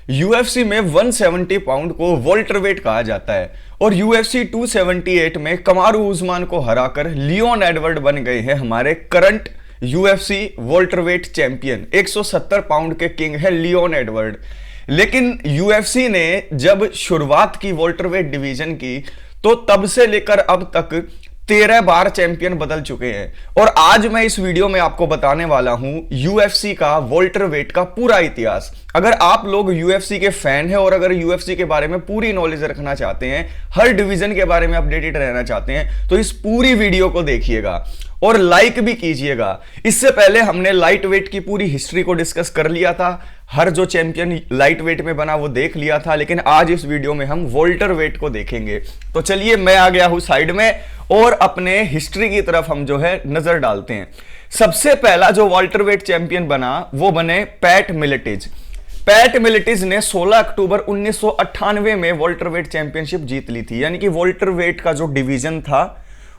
UFC में 170 pound को वोल्टरवेट कहा जाता है और यूएफसी 278 में कमारू उस्मान को हराकर लियोन एडवर्ड बन गए हैं हमारे करंट यूएफसी वोल्टरवेट चैंपियन। 170 पाउंड के किंग है लियोन एडवर्ड। लेकिन यूएफसी ने जब शुरुआत की वोल्टरवेट डिवीजन की तो तब से लेकर अब तक 13 बार चैंपियन बदल चुके हैं और आज मैं इस वीडियो में आपको बताने वाला हूं यूएफसी का वोल्टरवेट का पूरा इतिहास। अगर आप लोग यूएफसी के फैन हैं और अगर यूएफसी के बारे में पूरी नॉलेज रखना चाहते हैं, हर डिवीजन के बारे में अपडेटेड रहना चाहते हैं, तो इस पूरी वीडियो को देखिएगा और लाइक भी कीजिएगा। इससे पहले हमने लाइट वेट की पूरी हिस्ट्री को डिस्कस कर लिया था, हर जो चैंपियन लाइट वेट में बना वो देख लिया था, लेकिन आज इस वीडियो में हम वोल्टर वेट को देखेंगे। तो चलिए मैं आ गया हूं साइड में और अपने हिस्ट्री की तरफ हम जो है नजर डालते हैं। सबसे पहला जो वोल्टर वेट चैंपियन बना वो बने पैट मिलिटिज। पैट मिलिटिज ने 16 अक्टूबर 1998 में वोल्टर वेट चैंपियनशिप जीत ली थी। यानी कि वोल्टर वेट का जो डिवीजन था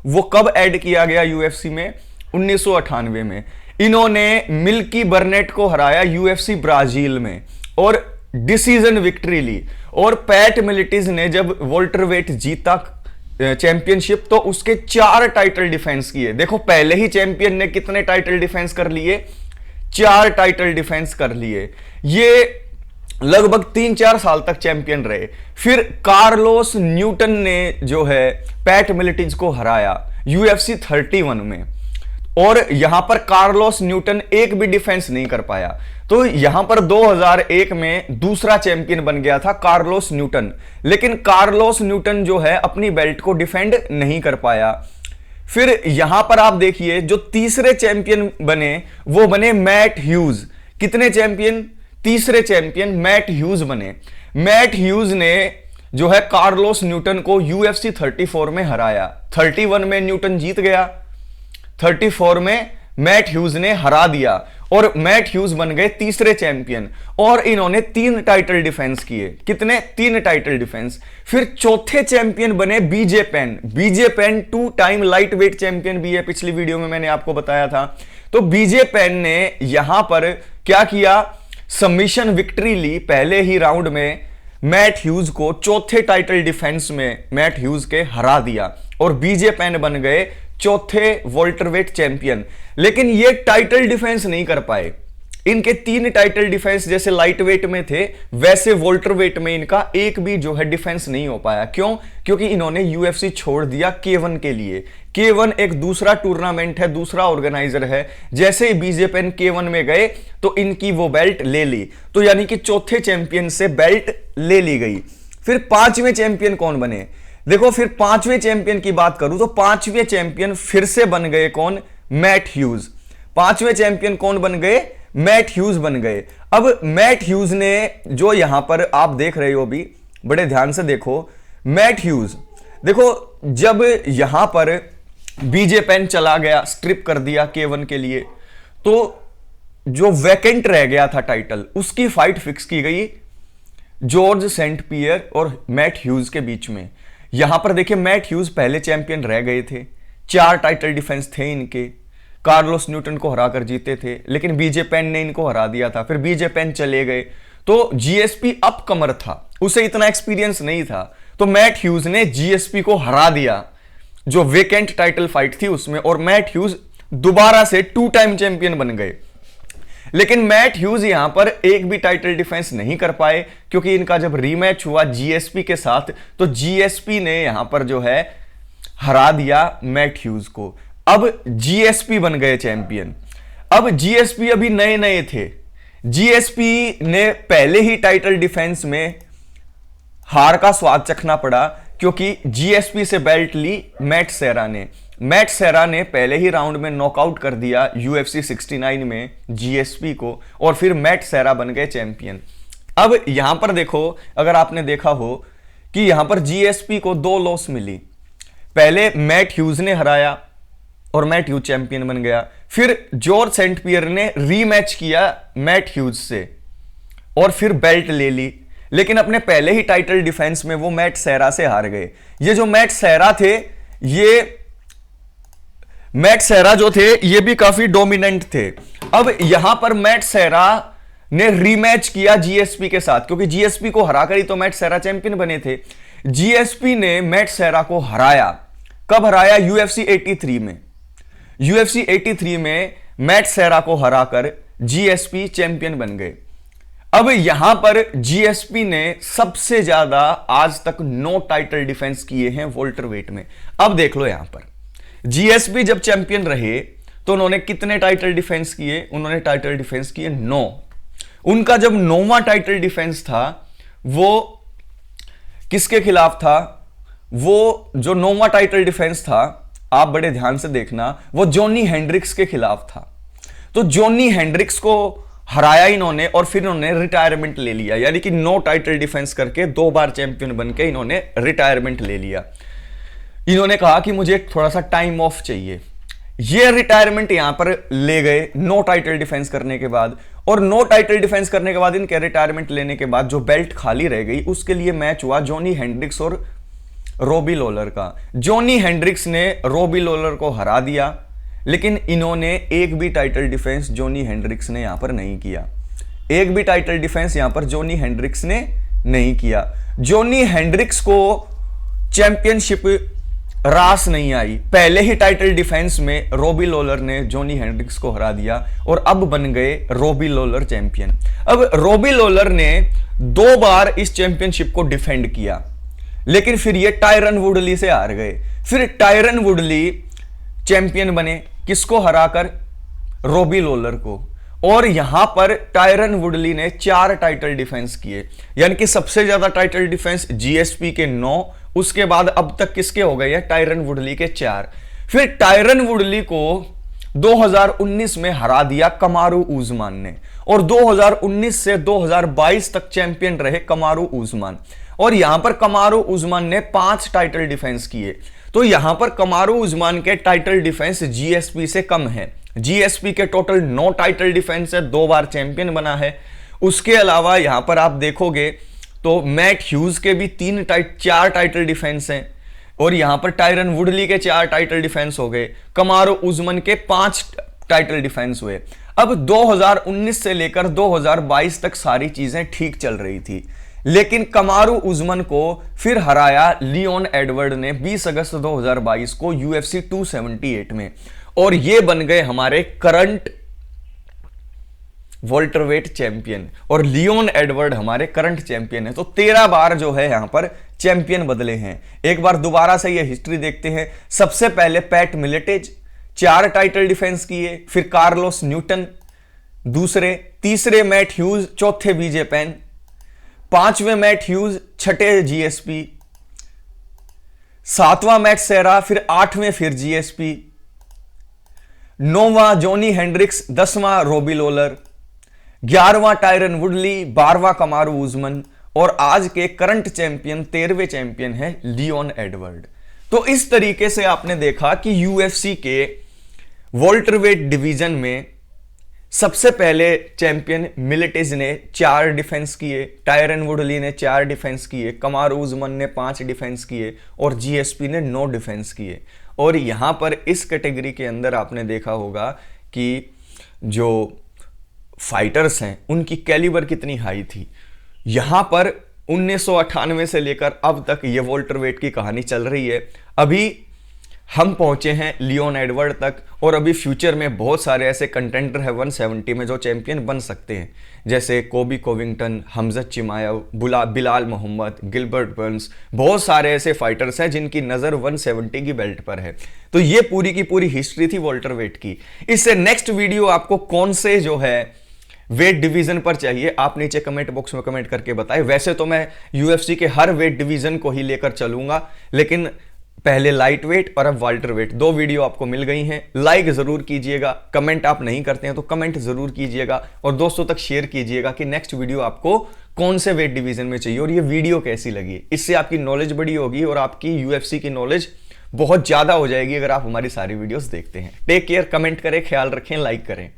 वो कब ऐड किया गया यूएफसी में? 1998 में। इन्होंने मिल्की बर्नेट को हराया यूएफसी ब्राजील में और डिसीजन विक्ट्री ली। और पैट मिलिटिज ने जब वोल्टर वेट जीता चैंपियनशिप तो उसके 4 टाइटल डिफेंस किए। देखो पहले ही चैंपियन ने कितने टाइटल डिफेंस कर लिए? 4 टाइटल डिफेंस कर लिए। ये लगभग 3-4 साल तक चैंपियन रहे। फिर कार्लोस न्यूटन ने जो है पैट मिलिटिज को हराया यूएफसी 31 में और यहां पर कार्लोस न्यूटन एक भी डिफेंस नहीं कर पाया। तो यहां पर 2001 में दूसरा चैंपियन बन गया था कार्लोस न्यूटन, लेकिन कार्लोस न्यूटन जो है अपनी बेल्ट को डिफेंड नहीं कर पाया। फिर यहां पर आप देखिए जो तीसरे चैंपियन बने वो बने मैट ह्यूज। कितने चैंपियन? तीसरे चैंपियन मैट ह्यूज बने। मैट ह्यूज ने जो है कार्लोस न्यूटन को यूएफसी 34 में हराया। 31 में न्यूटन जीत गया, 34 में मैट ह्यूज ने हरा दिया और मैट ह्यूज बन गए तीसरे चैंपियन और इन्होंने 3 टाइटल डिफेंस किए। कितने? 3 टाइटल डिफेंस। फिर चौथे चैंपियन बने BJ Penn. BJ Penn 2 time lightweight champion भी है, पिछली वीडियो में मैंने आपको बताया था। तो बीजे पेन ने यहां पर क्या किया? सबमिशन विक्ट्री ली पहले ही राउंड में। मैट ह्यूज को चौथे टाइटल डिफेंस में मैट ह्यूज के हरा दिया और बीजे पेन बन गए चौथे वोल्टरवेट चैंपियन। लेकिन ये टाइटल डिफेंस नहीं कर पाए। इनके 3 टाइटल डिफेंस जैसे लाइट वेट में थे वैसे वोल्टरवेट में इनका एक भी जो है डिफेंस नहीं हो पाया। क्यों? क्योंकि इन्होंने यूएफसी छोड़ दिया K1 के लिए। K1 एक दूसरा टूर्नामेंट है, दूसरा ऑर्गेनाइजर है। जैसे ही बीजे पेन K1 में गए तो इनकी वो बेल्ट ले ली। तो यानी कि चौथे चैंपियन से बेल्ट ले ली गई। फिर 5वें चैंपियन कौन बने? देखो फिर 5वें चैंपियन की बात करूं तो 5वें चैंपियन फिर से बन गए कौन? Mat huge. 5वें चैंपियन कौन बन गए? मैट ह्यूज बन गए। अब मैट ह्यूज ने जो यहां पर आप देख रहे हो भी बड़े ध्यान से देखो, मैट ह्यूज देखो जब यहां पर बीजे पेन चला गया, स्ट्रिप कर दिया K1 के लिए, तो जो वैकेंट रह गया था टाइटल उसकी फाइट फिक्स की गई जॉर्ज सेंट पियर और मैट ह्यूज के बीच में। यहां पर देखिए मैट ह्यूज पहले चैंपियन रह गए थे, 4 टाइटल डिफेंस थे इनके, कार्लोस न्यूटन को हराकर जीते थे, लेकिन बीजे पेन ने इनको हरा दिया था। फिर बीजे पेन चले गए तो जीएसपी अपकमर था, उसे इतना एक्सपीरियंस नहीं था, तो मैट ह्यूज ने जीएसपी को हरा दिया जो वेकेंट टाइटल फाइट थी उसमें और मैट ह्यूज दोबारा से 2 टाइम चैंपियन बन गए। लेकिन मैट ह्यूज यहां पर एक भी टाइटल डिफेंस नहीं कर पाए क्योंकि इनका जब रीमैच हुआ जीएसपी के साथ तो जीएसपी ने यहां पर जो है हरा दिया मैट ह्यूज को। अब जीएसपी बन गए चैंपियन। अब जीएसपी अभी नए नए थे, जीएसपी ने पहले ही टाइटल डिफेंस में हार का स्वाद चखना पड़ा क्योंकि जीएसपी से बेल्ट ली मैट सेरा ने। मैट सेरा ने पहले ही राउंड में नॉकआउट कर दिया यूएफसी 69 में जीएसपी को और फिर मैट सेरा बन गए चैंपियन। अब यहां पर देखो, अगर आपने देखा हो कि यहां पर जीएसपी को 2 लॉस मिली। पहले मैट ह्यूज ने हराया और मैट ह्यूज चैंपियन बन गया। फिर जॉर्ज सेंट पियर ने रीमैच किया मैट ह्यूज से और फिर बेल्ट ले ली, लेकिन अपने पहले ही टाइटल डिफेंस में वो मैट सेरा से हार गए। ये जो मैट सेरा थे, ये मैट सेरा जो थे ये भी काफी डोमिनेंट थे। अब यहां पर मैट सेरा ने रीमैच किया जीएसपी के साथ, क्योंकि जीएसपी को हराकर ही तो मैट सेरा चैंपियन बने थे। जीएसपी ने मैट सेरा को हराया। कब हराया? यूएफसी 83 में। यूएफसी 83 में मैट सेरा को हराकर जीएसपी चैंपियन बन गए। अब यहां पर जीएसपी ने सबसे ज्यादा आज तक 9 टाइटल डिफेंस किए हैं वोल्टर वेट में। अब देख लो यहां पर जीएसपी जब चैंपियन रहे तो उन्होंने कितने टाइटल डिफेंस किए? उन्होंने टाइटल डिफेंस किए 9। उनका जब 9वां टाइटल डिफेंस था वो किसके खिलाफ था? वो जो 9वां टाइटल डिफेंस था, आप बड़े ध्यान से देखना, वो जॉनी हेंड्रिक्स के खिलाफ था। तो जॉनी हेंड्रिक्स को हराया इन्होंने और फिर इन्होंने रिटायरमेंट ले लिया, यानी कि 9 टाइटल डिफेंस करके 2 बार चैंपियन बनके इन्होंने रिटायरमेंट ले लिया। इन्होंने कहा कि मुझे थोड़ा सा टाइम ऑफ चाहिए। ये रिटायरमेंट यहां पर ले गए 9 टाइटल डिफेंस करने के बाद, और 9 टाइटल डिफेंस करने के बाद इनके रिटायरमेंट लेने के बाद जो बेल्ट खाली रह गई उसके लिए मैच हुआ जॉनी हेंड्रिक्स और रॉबी लॉलर का। जॉनी हेंड्रिक्स ने रॉबी लॉलर को हरा दिया, लेकिन इन्होंने एक भी टाइटल डिफेंस जॉनी हेंड्रिक्स ने यहां पर नहीं किया। एक भी टाइटल डिफेंस यहां पर जॉनी हेंड्रिक्स ने नहीं किया। जॉनी हेंड्रिक्स को चैंपियनशिप रास नहीं आई। पहले ही टाइटल डिफेंस में रॉबी लॉलर ने जॉनी हेंड्रिक्स को हरा दिया और अब बन गए रॉबी लॉलर चैंपियन। अब रॉबी लॉलर ने 2 बार इस चैंपियनशिप को डिफेंड किया, लेकिन फिर ये टायरन वुडली से हार गए। फिर टायरन वुडली चैंपियन बने, किसको हराकर? रॉबी लॉलर को। और यहां पर टायरन वुडली ने 4 टाइटल डिफेंस किए, यानी कि सबसे ज्यादा टाइटल डिफेंस जीएसपी के 9, उसके बाद अब तक किसके हो गए हैं? टायरन वुडली के 4। फिर टायरन वुडली को 2019 में हरा दिया कमारू उस्मान ने, और 2019 से 2022 तक चैंपियन रहे कमारू उस्मान। और यहां पर कमारू उस्मान ने 5 टाइटल डिफेंस किए। तो यहां पर कमारू उस्मान के टाइटल डिफेंस जीएसपी से कम है। जीएसपी के टोटल 9 टाइटल डिफेंस है, 2 बार चैंपियन बना है। उसके अलावा यहां पर आप देखोगे तो मैट ह्यूज के भी 4 टाइटल डिफेंस हैं, और यहां पर टायरन वुडली के 4 टाइटल डिफेंस हो गए। कमारू उस्मान के 5 टाइटल डिफेंस हुए। अब 2019 से लेकर 2022 तक सारी चीजें ठीक चल रही थी, लेकिन कमारू उस्मान को फिर हराया लियोन एडवर्ड ने 20 अगस्त 2022 को यूएफसी 278 में, और ये बन गए हमारे करंट वोल्टरवेट चैंपियन। और लियोन एडवर्ड हमारे करंट चैंपियन है। तो 13 बार जो है यहां पर चैंपियन बदले हैं। एक बार दोबारा से ये हिस्ट्री देखते हैं। सबसे पहले पैट मिलिटेज 4 टाइटल डिफेंस किए, फिर कार्लोस न्यूटन दूसरे, तीसरे मैट ह्यूज, चौथे बीजे पेन, 5वें मैट ह्यूज, 6ठे जीएसपी, 7वां मैट सेरा, फिर 8वें फिर जीएसपी, 9वां जॉनी हेंड्रिक्स, 10वां रॉबी लॉलर, 11वां टायरन वुडली, 12वां कमारू उस्मान, और आज के करंट चैंपियन 13वें चैंपियन है लियोन एडवर्ड। तो इस तरीके से आपने देखा कि यूएफसी के वोल्टरवेट डिवीजन में सबसे पहले चैंपियन मिलिटेज ने 4 डिफेंस किए, टायरन वुडली ने 4 डिफेंस किए, कमारू उस्मान ने 5 डिफेंस किए, और जीएसपी ने 9 डिफेंस किए। और यहां पर इस कैटेगरी के अंदर आपने देखा होगा कि जो फाइटर्स हैं उनकी कैलिबर कितनी हाई थी। यहां पर 1998 से लेकर अब तक ये वोल्टरवेट की कहानी चल रही है। अभी हम पहुंचे हैं लियोन एडवर्ड तक, और अभी फ्यूचर में बहुत सारे ऐसे कंटेंडर है 170 में जो चैंपियन बन सकते हैं, जैसे Colby Covington, Khamzat Chimaev, Belal Muhammad, Gilbert Burns. बहुत सारे ऐसे फाइटर्स हैं जिनकी नज़र 170 की बेल्ट पर है। तो ये पूरी की पूरी हिस्ट्री थी वोल्टरवेट की। इससे नेक्स्ट वीडियो आपको कौन से जो है वेट डिवीजन पर चाहिए, आप नीचे कमेंट बॉक्स में कमेंट करके बताएं। वैसे तो मैं यूएफसी के हर वेट डिवीजन को ही लेकर चलूंगा, लेकिन पहले लाइट वेट और अब वाल्टर वेट, 2 वीडियो आपको मिल गई हैं। लाइक जरूर कीजिएगा, कमेंट आप नहीं करते हैं तो कमेंट जरूर कीजिएगा, और दोस्तों तक शेयर कीजिएगा कि नेक्स्ट वीडियो आपको कौन से वेट डिवीजन में चाहिए और ये वीडियो कैसी लगी। इससे आपकी नॉलेज बड़ी होगी और आपकी यूएफसी की नॉलेज बहुत ज्यादा हो जाएगी अगर आप हमारी सारी वीडियोस देखते हैं। टेक केयर, कमेंट करें, ख्याल रखें, लाइक करें।